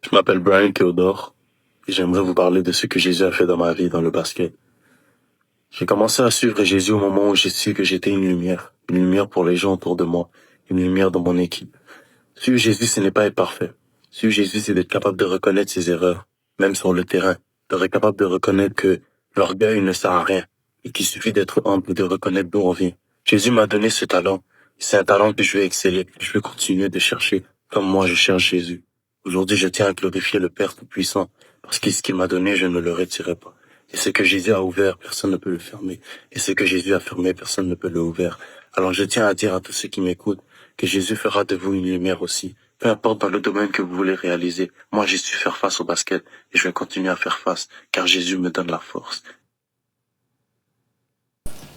Je m'appelle Brian Théodore et j'aimerais vous parler de ce que Jésus a fait dans ma vie dans le basket. J'ai commencé à suivre Jésus au moment où j'ai su que j'étais une lumière pour les gens autour de moi, une lumière dans mon équipe. Suivre Jésus, ce n'est pas être parfait. Suivre Jésus, c'est d'être capable de reconnaître ses erreurs, même sur le terrain, d'être capable de reconnaître que l'orgueil ne sert à rien et qu'il suffit d'être humble et de reconnaître d'où on vient. Jésus m'a donné ce talent. C'est un talent que je vais exceller, que je vais continuer de chercher comme moi je cherche Jésus. Aujourd'hui, je tiens à glorifier le Père Tout-Puissant parce que ce qu'il m'a donné, je ne le retirerai pas. Et ce que Jésus a ouvert, personne ne peut le fermer. Et ce que Jésus a fermé, personne ne peut le ouvrir. Alors je tiens à dire à tous ceux qui m'écoutent que Jésus fera de vous une lumière aussi. Peu importe dans le domaine que vous voulez réaliser. Moi, j'ai su faire face au basket et je vais continuer à faire face car Jésus me donne la force.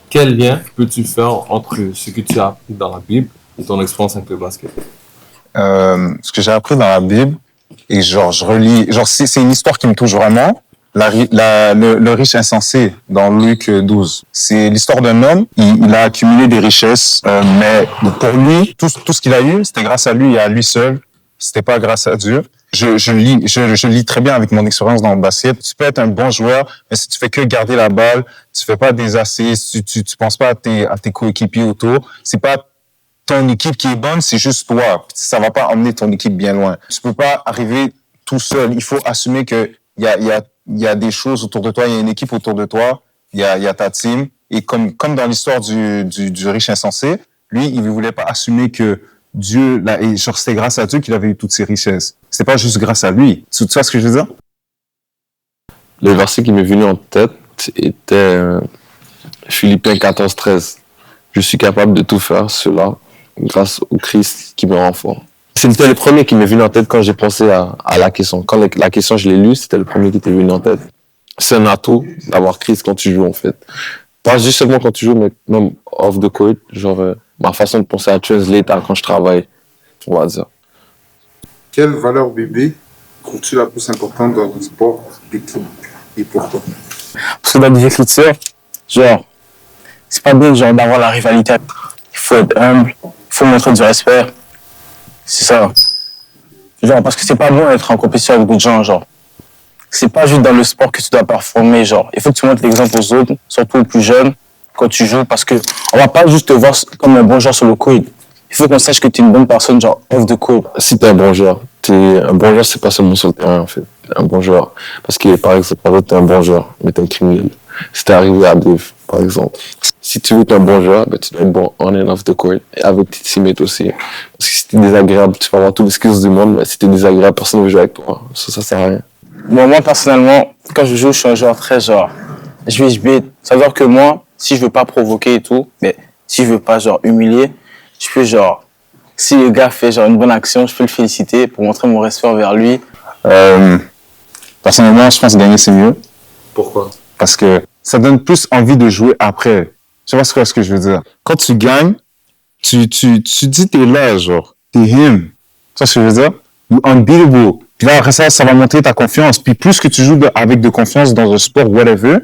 Quel lien peux-tu faire entre ce que tu as appris dans la Bible et ton expérience avec le basket? Ce que j'ai appris dans la Bible, et je relis, c'est une histoire qui me touche vraiment. Le riche insensé dans Luc 12. C'est l'histoire d'un homme, il a accumulé des richesses, mais pour lui, tout ce qu'il a eu, c'était grâce à lui et à lui seul. C'était pas grâce à Dieu. Je lis très bien avec mon expérience dans le basket. Tu peux être un bon joueur, mais si tu fais que garder la balle, tu fais pas des assists, tu penses pas à tes coéquipiers autour, c'est pas ton équipe qui est bonne, c'est juste toi. Ça va pas emmener ton équipe bien loin. Tu peux pas arriver tout seul. Il faut assumer que il y a des choses autour de toi, il y a une équipe autour de toi, il y a ta team. Et comme dans l'histoire du riche insensé, lui, il ne voulait pas assumer que Dieu, c'était grâce à Dieu qu'il avait eu toutes ces richesses. C'est pas juste grâce à lui. Tu vois ce que je veux dire? Le verset qui m'est venu en tête était Philippiens 14-13. Je suis capable de tout faire cela grâce au Christ qui me rend fort. C'était le premier qui m'est venu en tête quand j'ai pensé à la question. Quand la question, je l'ai lue, c'était le premier qui était venu en tête. C'est un atout d'avoir Christ quand tu joues, en fait. Pas juste seulement quand tu joues, mais même off the court. Ma façon de penser à translate quand je travaille, on va dire. Quelle valeur biblique trouves-tu la plus importante dans le sport d'équipe et pourquoi? Parce que dans les écritures, c'est pas bien d'avoir la rivalité. Il faut être humble, il faut montrer du respect. C'est ça. Parce que c'est pas bon d'être en compétition avec d'autres gens, C'est pas juste dans le sport que tu dois performer, Il faut que tu montres l'exemple aux autres, surtout aux plus jeunes, quand tu joues, parce que on va pas juste te voir comme un bon joueur sur le court. Il faut qu'on sache que tu es une bonne personne, off the court. Si t'es un bon joueur, c'est pas seulement sur le terrain, en fait. Un bon joueur. Parce que, par exemple, t'es un bon joueur, mais t'es un criminel. Si t'es arrivé à Biv, par exemple. Si tu veux être un bon joueur, tu dois être bon on and off the court. Et avec tes teammates aussi. Parce que si t'es désagréable, tu vas avoir tous les skills du monde, mais si t'es désagréable, personne ne veut jouer avec toi. Ça sert à rien. Moi, personnellement, quand je joue, je suis un joueur très je vais. Ça veut dire que moi, si je veux pas provoquer et tout, mais si je veux pas, humilier, je peux, si le gars fait, une bonne action, je peux le féliciter pour montrer mon respect envers lui. Personnellement, je pense que gagner, c'est mieux. Pourquoi? Parce que ça donne plus envie de jouer après. Tu vois ce que je veux dire? Quand tu gagnes, tu dis t'es là, t'es him. Tu vois ce que je veux dire? You're unbeatable. Puis là, après ça va monter ta confiance. Puis plus que tu joues avec de confiance dans un sport, whatever,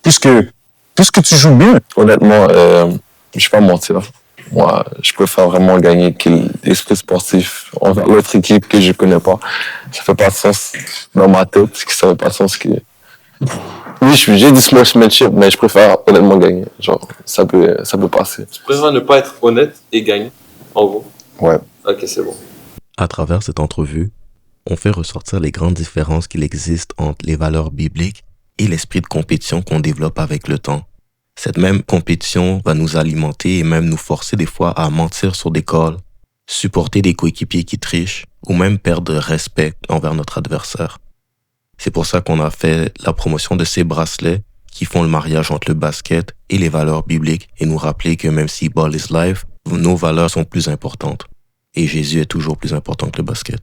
plus que tu joues bien. Honnêtement, je vais pas mentir. Moi, je préfère vraiment gagner que l'esprit sportif envers l'autre équipe que je connais pas. Ça fait pas de sens dans ma tête, parce que ça fait pas de sens que... Oui, j'ai du sportsmanship, mais je préfère honnêtement gagner. Ça peut passer. Tu préfères ne pas être honnête et gagner, en gros? Ouais. Ok, c'est bon. À travers cette entrevue, on fait ressortir les grandes différences qu'il existe entre les valeurs bibliques et l'esprit de compétition qu'on développe avec le temps. Cette même compétition va nous alimenter et même nous forcer des fois à mentir sur des calls, supporter des coéquipiers qui trichent ou même perdre respect envers notre adversaire. C'est pour ça qu'on a fait la promotion de ces bracelets qui font le mariage entre le basket et les valeurs bibliques et nous rappeler que même si ball is life, nos valeurs sont plus importantes. Et Jésus est toujours plus important que le basket.